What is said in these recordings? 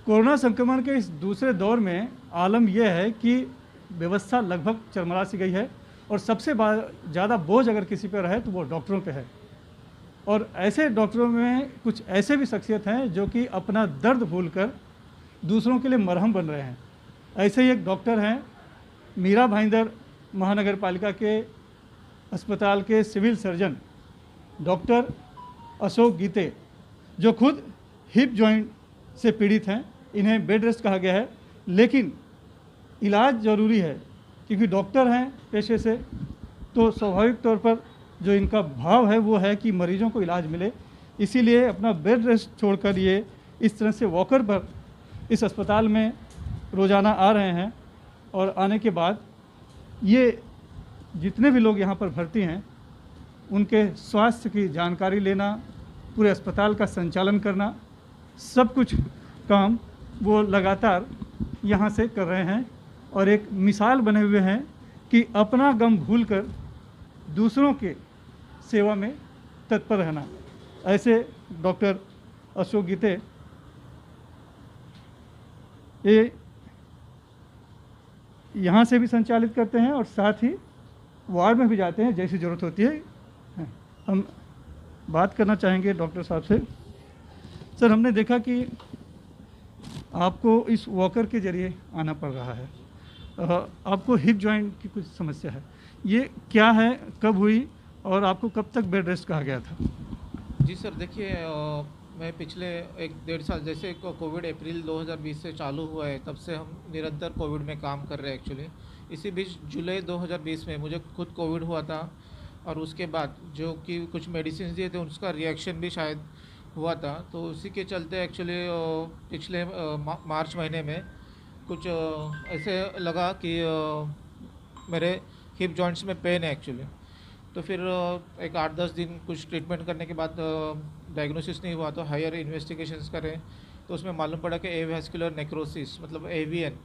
Corona संक्रमण के इस दूसरे दौर में आलम यह है कि व्यवस्था लगभग चरमरा सी गई है और सबसे ज़्यादा बोझ अगर किसी पर है तो वो डॉक्टरों पे है। और ऐसे डॉक्टरों में कुछ ऐसे भी शख्सियत हैं जो कि अपना दर्द भूलकर दूसरों के लिए मरहम बन रहे हैं। ऐसे ही एक डॉक्टर हैं मीरा भाईंदर महानगर पालिका के अस्पताल के सिविल सर्जन डॉक्टर अशोक गीते, जो खुद हिप जॉइंट से पीड़ित हैं। इन्हें बेड रेस्ट कहा गया है, लेकिन इलाज ज़रूरी है क्योंकि डॉक्टर हैं पेशे से, तो स्वाभाविक तौर पर जो इनका भाव है वो है कि मरीजों को इलाज मिले। इसीलिए अपना बेड रेस्ट छोड़कर ये इस तरह से वॉकर पर इस अस्पताल में रोज़ाना आ रहे हैं। और आने के बाद ये जितने भी लोग यहाँ पर भर्ती हैं उनके स्वास्थ्य की जानकारी लेना, पूरे अस्पताल का संचालन करना, सब कुछ काम वो लगातार यहाँ से कर रहे हैं और एक मिसाल बने हुए हैं कि अपना गम भूलकर दूसरों के सेवा में तत्पर रहना। ऐसे डॉक्टर अशोक गीते ये यहाँ से भी संचालित करते हैं और साथ ही वार्ड में भी जाते हैं जैसी ज़रूरत होती है। हम बात करना चाहेंगे डॉक्टर साहब से। सर, हमने देखा कि आपको इस वॉकर के ज़रिए आना पड़ रहा है। आपको हिप जॉइंट की कुछ समस्या है, ये क्या है, कब हुई और आपको कब तक बेड रेस्ट कहा गया था? जी सर, देखिए मैं पिछले 1-1.5 साल, जैसे कोविड अप्रैल 2020 से चालू हुआ है, तब से हम निरंतर कोविड में काम कर रहे हैं एक्चुअली। इसी बीच जुलाई 2020 में मुझे खुद कोविड हुआ था और उसके बाद जो कि कुछ मेडिसिन दिए थे उसका रिएक्शन भी शायद हुआ था। तो उसी के चलते एक्चुअली पिछले मार्च महीने में कुछ ऐसे लगा कि मेरे हिप जॉइंट्स में पेन है एक्चुअली। तो फिर एक 8-10 दिन कुछ ट्रीटमेंट करने के बाद डायग्नोसिस नहीं हुआ, तो हायर इन्वेस्टिगेशंस करें तो उसमें मालूम पड़ा कि एवैस्कुलर नेक्रोसिस मतलब एवीएन,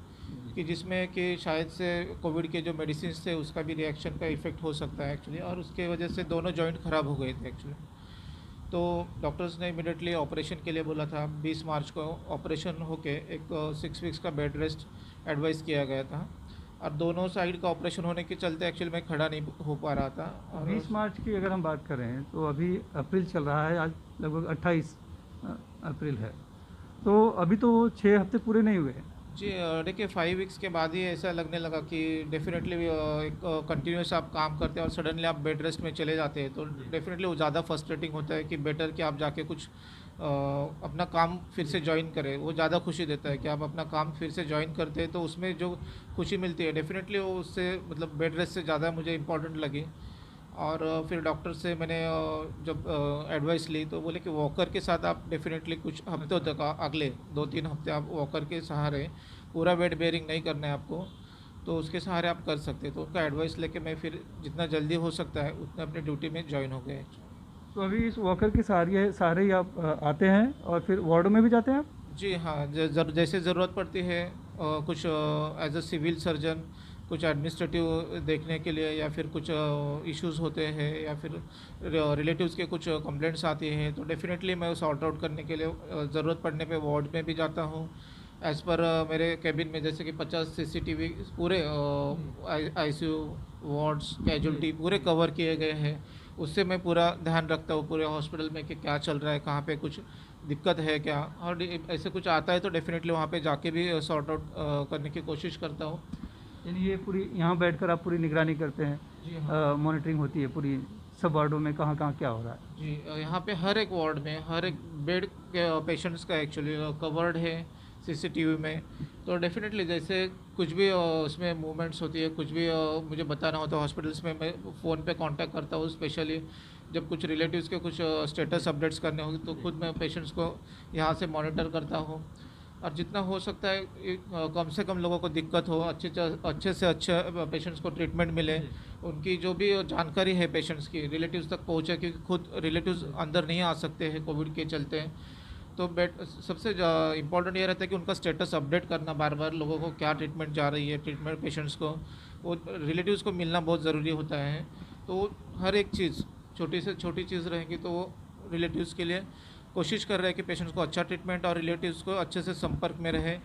कि जिसमें कि शायद से कोविड के जो मेडिसिन थे उसका भी रिएक्शन का इफेक्ट हो सकता है एक्चुअली, और उसके वजह से दोनों जॉइंट ख़राब हो गए थे एक्चुअली। तो डॉक्टर्स ने इमिडिएटली ऑपरेशन के लिए बोला था। 20 मार्च को ऑपरेशन होके एक 6 वीक्स का बेड रेस्ट एडवाइस किया गया था, और दोनों साइड का ऑपरेशन होने के चलते एक्चुअली मैं खड़ा नहीं हो पा रहा था। और 20 मार्च की अगर हम बात करें तो अभी अप्रैल चल रहा है, आज लगभग 28 अप्रैल है, तो अभी तो 6 हफ्ते पूरे नहीं हुए हैं। जी देखिए, 5 वीक्स के बाद ही ऐसा लगने लगा कि डेफिनेटली एक कंटिन्यूस आप काम करते हैं और सडनली आप बेड रेस्ट में चले जाते हैं, तो डेफिनेटली वो ज़्यादा फ्रस्ट्रेटिंग होता है कि बेटर कि आप जाके कुछ अपना काम फिर से ज्वाइन करें। वो ज़्यादा खुशी देता है कि आप अपना काम फिर से ज्वाइन करते हैं, तो उसमें जो खुशी मिलती है डेफिनेटली वो उससे मतलब बेड रेस्ट से ज़्यादा मुझे इम्पोर्टेंट लगी। और फिर डॉक्टर से मैंने जब एडवाइस ली तो बोले कि वॉकर के साथ आप डेफिनेटली कुछ हफ्तों तक अगले 2-3 हफ्ते आप वॉकर के सहारे, पूरा वेट बेयरिंग नहीं करना है आपको, तो उसके सहारे आप कर सकते हैं। तो उनका एडवाइस लेके मैं फिर जितना जल्दी हो सकता है उतना अपनी ड्यूटी में ज्वाइन हो गए। तो अभी इस वॉकर के सहारे ही आप आते हैं और फिर वार्डों में भी जाते हैं आप? जी हाँ, जैसे ज़रूरत पड़ती है कुछ एज अ सिविल सर्जन कुछ एडमिनिस्ट्रेटिव देखने के लिए, या फिर कुछ इश्यूज़ होते हैं, या फिर रिलेटिव्स के कुछ कंप्लेंट्स आती हैं, तो डेफिनेटली मैं सॉर्ट आउट करने के लिए ज़रूरत पड़ने पे वार्ड में भी जाता हूँ। एज़ पर मेरे कैबिन में जैसे कि 50 सीसीटीवी पूरे आईसीयू वार्ड्स कैजुअलिटी पूरे कवर किए गए हैं। उससे मैं पूरा ध्यान रखता हूँ पूरे हॉस्पिटल में कि क्या चल रहा है, कहाँ पे कुछ दिक्कत है क्या, और ऐसे कुछ आता है तो डेफिनेटली वहाँ पे जाके भी सॉर्ट आउट करने की कोशिश करता हूँ। यानी ये पूरी यहाँ बैठकर आप पूरी निगरानी करते हैं? जी हाँ। मॉनिटरिंग होती है पूरी सब वार्डों में, कहाँ कहाँ क्या हो रहा है? जी यहाँ पे हर एक वार्ड में हर एक बेड के पेशेंट्स का एक्चुअली कवर्ड है सीसीटीवी में। तो डेफिनेटली जैसे कुछ भी उसमें मूवमेंट्स होती है, कुछ भी मुझे बताना होता है हॉस्पिटल्स में, मैं फ़ोन पे कांटेक्ट करता हूँ। स्पेशली जब कुछ रिलेटिव्स के कुछ स्टेटस अपडेट्स करने होंगे तो खुद मैं पेशेंट्स को यहाँ से मॉनिटर करता हूँ, और जितना हो सकता है कम से कम लोगों को दिक्कत हो, अच्छे से अच्छे पेशेंट्स को ट्रीटमेंट मिले, उनकी जो भी जानकारी है पेशेंट्स की रिलेटिव्स तक पहुँचे, क्योंकि खुद रिलेटिव्स अंदर नहीं आ सकते हैं कोविड के चलते। तो सबसे इम्पोर्टेंट ये रहता है कि उनका स्टेटस अपडेट करना बार बार, लोगों को क्या ट्रीटमेंट जा रही है, ट्रीटमेंट पेशेंट्स को वो रिलेटिव्स को मिलना बहुत ज़रूरी होता है। तो हर एक चीज़ छोटी से छोटी चीज़ रहेंगी तो वो रिलेटिव्स के लिए कोशिश कर रहे हैं कि पेशेंट्स को अच्छा ट्रीटमेंट और रिलेटिव्स को अच्छे से संपर्क में रहे।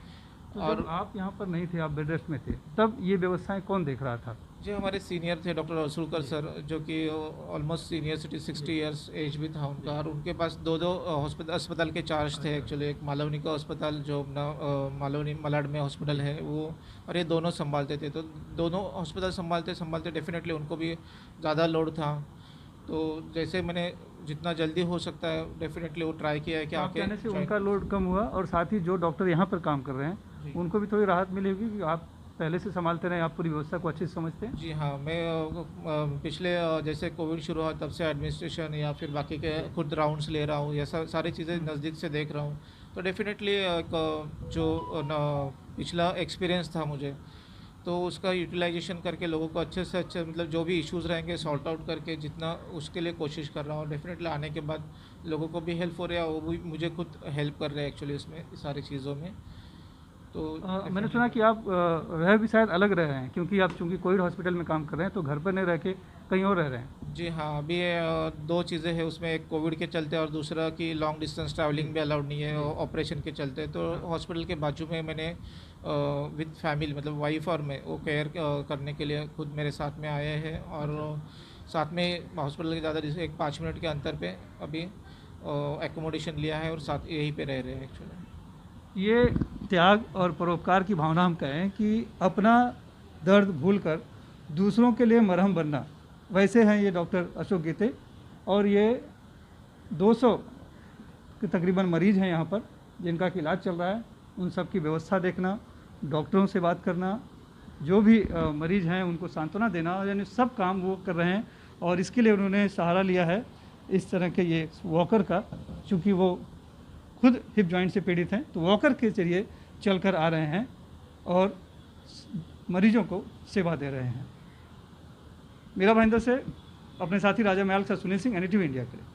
तो और जब आप यहाँ पर नहीं थे, आप बेड रेस्ट में थे, तब ये व्यवस्थाएं कौन देख रहा था? जो हमारे सीनियर थे डॉक्टर रसूलकर सर, जो कि almost senior city 60 years age भी था उनका, और उनके पास दो दो हॉस्पिटल अस्पताल के चार्ज थे एक्चुअली। एक मालवनी का अस्पताल जो अपना मालवनी मलाड में हॉस्पिटल है वो, और ये दोनों संभालते थे। तो दोनों हॉस्पिटल संभालते संभालते डेफिनेटली उनको भी ज़्यादा लोड था। तो जैसे मैंने जितना जल्दी हो सकता है डेफिनेटली वो ट्राई किया है कि आप आके कहने से join उनका लोड कम हुआ, और साथ ही जो डॉक्टर यहाँ पर काम कर रहे जी। हैं उनको भी थोड़ी राहत मिली होगी कि आप पहले से संभालते रहे, आप पूरी व्यवस्था को अच्छे से समझते हैं। जी हाँ, मैं पिछले जैसे कोविड शुरू हुआ तब से एडमिनिस्ट्रेशन या फिर बाकी के खुद राउंड्स ले रहा हूँ, या सारी चीज़ें नज़दीक से देख रहा हूँ। तो डेफिनेटली जो पिछला एक्सपीरियंस था मुझे, तो उसका यूटिलाइजेशन करके लोगों को अच्छे से अच्छे मतलब जो भी इश्यूज़ रहेंगे सॉर्ट आउट करके जितना उसके लिए कोशिश कर रहा हूँ। डेफिनेटली आने के बाद लोगों को भी हेल्प हो रहा है, वो भी मुझे खुद हेल्प कर रहे हैं एक्चुअली इसमें सारी चीज़ों में। तो मैंने सुना कि आप रह भी शायद अलग रह रहे हैं, क्योंकि आप चूंकि कोविड हॉस्पिटल में काम कर रहे हैं तो घर पर नहीं रह के कहीं और रह रहे हैं। जी हाँ, अभी दो चीज़ें हैं उसमें, एक कोविड के चलते और दूसरा कि लॉन्ग डिस्टेंस ट्रैवलिंग भी अलाउड नहीं है ऑपरेशन के चलते। तो हॉस्पिटल के बाजू में मैंने विद फैमिली मतलब वाइफ और मैं वो केयर करने के लिए खुद मेरे साथ में आए हैं, और साथ में हॉस्पिटल के ज़्यादा एक 5 मिनट के अंतर पे अभी एकोमोडेशन लिया है और साथ यहीं पे रह रहे हैं एक्चुअली। ये त्याग और परोपकार की भावना हम कहें कि अपना दर्द भूलकर दूसरों के लिए मरहम बनना, वैसे हैं ये डॉक्टर अशोक गीते। और ये 200 के तकरीबन मरीज़ हैं यहाँ पर जिनका कि इलाज चल रहा है। उन सब की व्यवस्था देखना, डॉक्टरों से बात करना, जो भी मरीज़ हैं उनको सांत्वना देना, यानी सब काम वो कर रहे हैं। और इसके लिए उन्होंने सहारा लिया है इस तरह के ये वॉकर का, चूँकि वो खुद हिप जॉइंट से पीड़ित हैं, तो वॉकर के जरिए चलकर आ रहे हैं और मरीजों को सेवा दे रहे हैं। मीरा भाईंदर से अपने साथी राजा महल से सुनील सिंह, NDTV इंडिया के लिए।